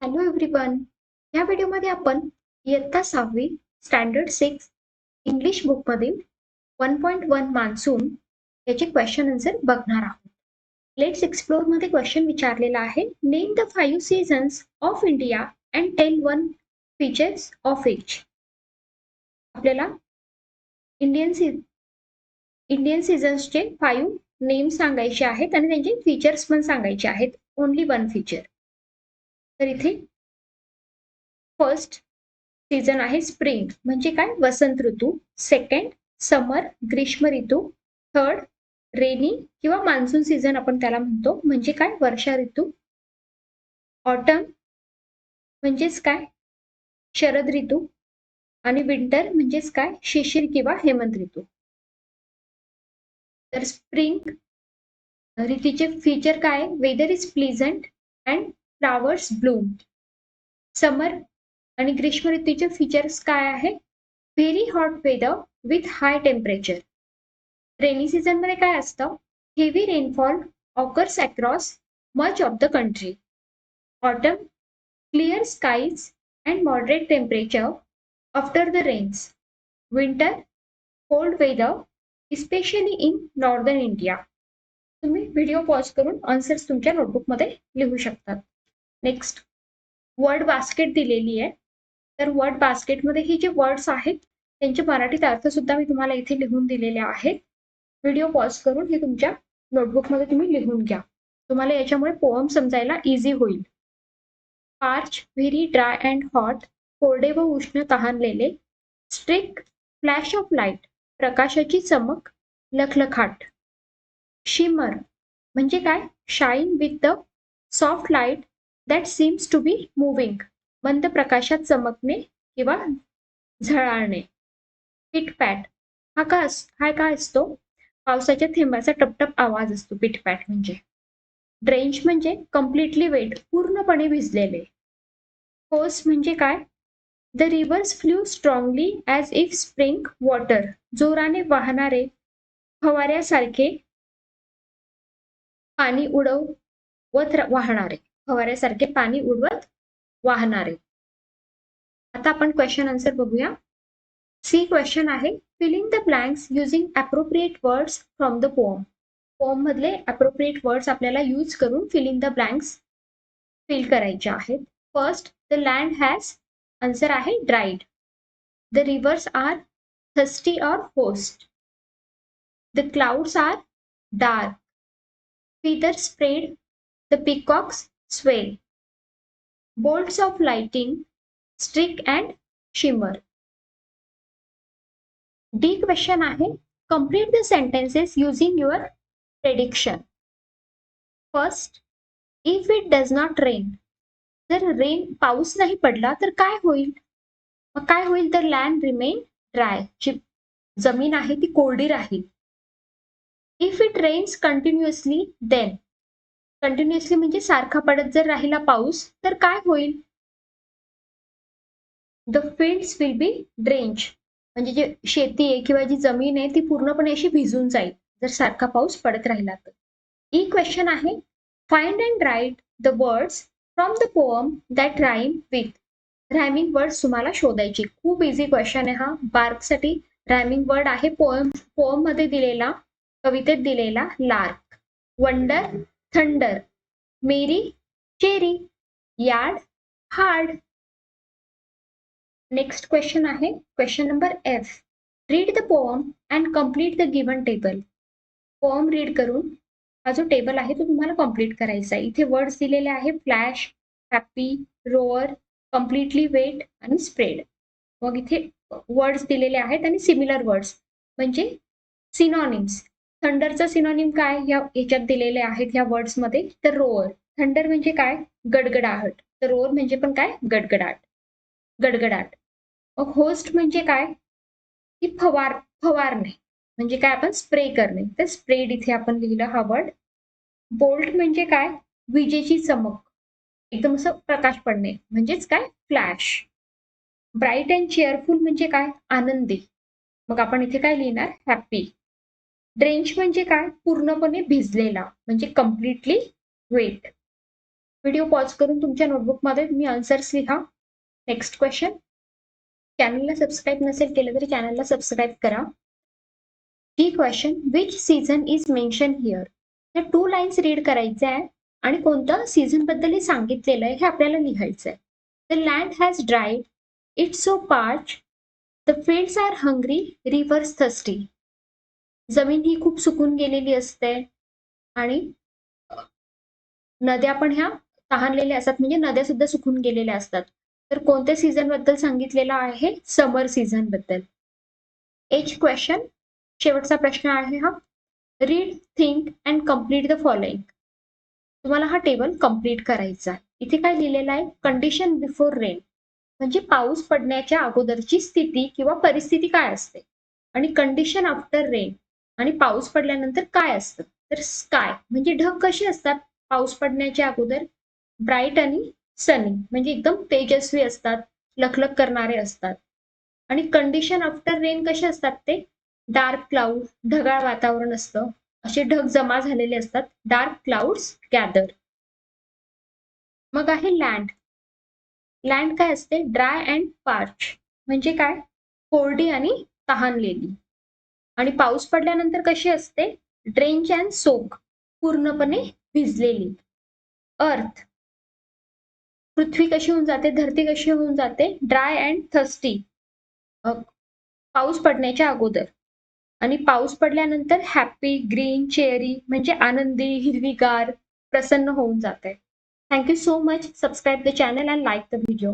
Hello everyone. या व्हिडिओमध्ये आपण इयत्ता 6वी स्टँडर्ड 6 इंग्लिश बुकमधील 1.1 मान्सून याचे क्वेश्चन आन्सर बघणार आहोत. लेट्स एक्सप्लोर मध्ये क्वेश्चन विचारलेला आहे. Name the 5 seasons of India and tell one features of each. आपल्याला इंडियन सीझन्सचे 5 नेम सांगायचे आहेत आणि त्यांचे फीचर्स पण सांगायचे आहेत. Only one feature. तर इथे फर्स्ट सीझन आहे स्प्रिंग म्हणजे काय वसंत ऋतू. सेकंड समर ग्रीष्म ऋतू. थर्ड रेनी किंवा मान्सून सीझन आपण त्याला म्हणतो म्हणजे काय वर्षा ऋतू. ऑटम म्हणजेच काय शरद ऋतू. आणि विंटर म्हणजेच काय शिशिर किंवा हेमंत ऋतू. तर स्प्रिंग ऋतूचे फीचर काय weather is pleasant and flowers bloom. Summer आणि ग्रीष्म ऋतूचे फीचर्स काय आहे very hot weather with high temperature. Rainy season मध्ये काय असतं heavy rainfall occurs across much of the country. Autumn clear skies and moderate temperature after the rains. Winter cold weather especially in northern India. तुम्ही video pause करून answers तुमच्या नोटबुकमध्ये लिहू शकतात. Next word basket दिलेली आहे. तर वर्ड बास्केटमध्ये ही जे वर्ड्स आहेत त्यांचे मराठीत अर्थ सुद्धा मी तुम्हाला इथे लिहून दिलेले आहेत. व्हिडिओ पॉज करून हे तुमच्या नोटबुकमध्ये तुम्ही लिहून घ्या. तुम्हाला याच्यामुळे पोएम समजायला इझी होईल. Parch very dry and hot कोरडे व उष्ण तहानलेले. स्ट्रिक फ्लॅश ऑफ लाईट प्रकाशाची चमक लखलखाट. शिमर म्हणजे काय shine with the soft light that seems to be moving मंद प्रकाशात चमकणे किंवा झळाळणे. पिटपॅट हा काय असतो पावसाच्या थेंबाचा टपटप आवाज असतो पिटपॅट म्हणजे. ड्रेंच म्हणजे कम्प्लिटली वेट पूर्णपणे भिजलेले. होस म्हणजे काय the rivers flow strongly as if spring water जोराने वाहणारे फवाऱ्यासारखे पाणी उडवत वाहणारे फवाऱ्यासारखे पाणी उडवत वाहणारे. आता आपण क्वेश्चन आन्सर बघूया. सी क्वेश्चन आहे filling the blanks using appropriate words from the poem. Poem मधले अप्रोप्रिएट वर्ड्स आपल्याला यूज करून फिलिंग द ब्लँक्स फिल करायचे आहेत. First the land has answer आहे dried. The rivers are thirsty or host. The clouds are dark. feathers spread, the peacocks sway. Bolts of lighting streak and shimmer. D question आहे complete the sentences using your prediction. First, if it does not rain, जर पाऊस नाही पडला तर काय होईल. मग काय होईल तर लँड रिमेन ड्राय जी जमीन आहे ती कोरडी राहील. If it rains continuously then continuously म्हणजे सारखा पडत जर राहिला पाऊस तर काय होईल the fields will be drench म्हणजे जे शेती आहे किंवा जी जमीन आहे ती पूर्णपणे अशी भिजून जाईल जर सारखा पाऊस पडत राहिला तर. ई क्वेश्चन आहे find and write the words from the poem that rhyme with. Rhyming words तुम्हाला शोधायचे. खूप इझी क्वेश्चन आहे हा. बार्कसाठी रायमिंग वर्ड आहे पोएम मध्ये दिलेला कवितेत दिलेला lark. Wonder thunder. Merry cherry. Yard hard. Next question आहे question number F. Read the poem and complete the given table. Poem read करून हा जो टेबल आहे तो तुम्हाला कम्प्लीट करायचा आहे. इथे वर्ड्स दिलेले आहे flash, happy, roar, completely wet आणि स्प्रेड. मग इथे वर्ड्स दिलेले आहेत आणि सिमिलर वर्ड्स म्हणजे सिनॉनिम्स. थंडरचा सिनॉनिम काय याच्यात दिलेले आहेत ह्या वर्ड्स मध्ये तर रोअर. थंडर म्हणजे काय गडगडाहट तर रोअर म्हणजे पण काय गडगडाट. मग होस्ट म्हणजे काय की फवारणे म्हणजे काय आपण स्प्रे करणे तर स्प्रेड इथे आपण लिहिलं हा वर्ड. बोल्ट म्हणजे काय विजेची चमक एकदम असं प्रकाश पडणे म्हणजेच काय फ्लॅश. ब्राईट अँड चेअरफुल म्हणजे काय आनंदी मग आपण इथे काय लिहिणार हॅपी. ड्रेंच म्हणजे काय पूर्णपणे भिजलेला म्हणजे कम्प्लिटली वेट. व्हिडिओ पॉज करून तुमच्या नोटबुकमध्ये तुम्ही आन्सर्स लिहा. Next question. चॅनलला सबस्क्राईब नसेल केलं तरी चॅनलला सबस्क्राईब करा. की question, which season is mention here. या 2 लाईन्स रीड करायच्या आहे आणि कोणत्या सीझन बद्दल सांगितलेलं आहे हे आपल्याला लिहायचं आहे. The land has dried, it's so parch, the fields are hungry, rivers thirsty. जमीन ही खूप सुकून गेलेली असते आणि नद्या पण ह्या तहानलेल्या असतात, म्हणजे नद्या सुद्धा सुकून गेलेल्या असतात. तर कोणत्या सीझन बद्दल सांगितलेलं आहे? समर सीझन बद्दल. एच क्वेश्चन, शेवटचा प्रश्न आहे हा. Read, think and complete the following. तुम्हाला हा टेबल कम्प्लीट करायचा आहे. इथे काय लिहिलेलं आहे? कंडिशन बिफोर रेन, म्हणजे पाऊस पडण्याच्या अगोदरची स्थिती किंवा परिस्थिती काय असते. आणि कंडिशन आफ्टर रेन, आणि पाऊस पडल्यानंतर काय असतं. तर स्काय म्हणजे ढग कशी असतात पाऊस पडण्याच्या अगोदर? ब्राईट आणि सनी, म्हणजे एकदम तेजस्वी असतात, लखलख करणारे असतात. आणि कंडिशन आफ्टर रेन कसे असतात ते? डार्क क्लाउड, ढगाळ वातावरण असतं, असे ढग जमा झालेले असतात, डार्क क्लाउड्स गॅदर. मग आहे लँड. लँड काय असते? ड्राय अँड पार्च, म्हणजे काय? कोरडी आणि तहानलेली. आणि पाऊस पडल्यानंतर कशी असते? ड्रेंच अँड सोक, पूर्णपणे भिजलेली. अर्थ, पृथ्वी कशी होऊन जाते, धरती कशी होऊन जाते? ड्राय अँड थर्स्टी, पाऊस पडण्याच्या अगोदर. आणि पाऊस पडल्यानंतर हॅपी, ग्रीन, चेअरी, म्हणजे आनंदी, हिरवीगार, प्रसन्न होऊन जाते. Thank you so much. Subscribe the channel and like the video.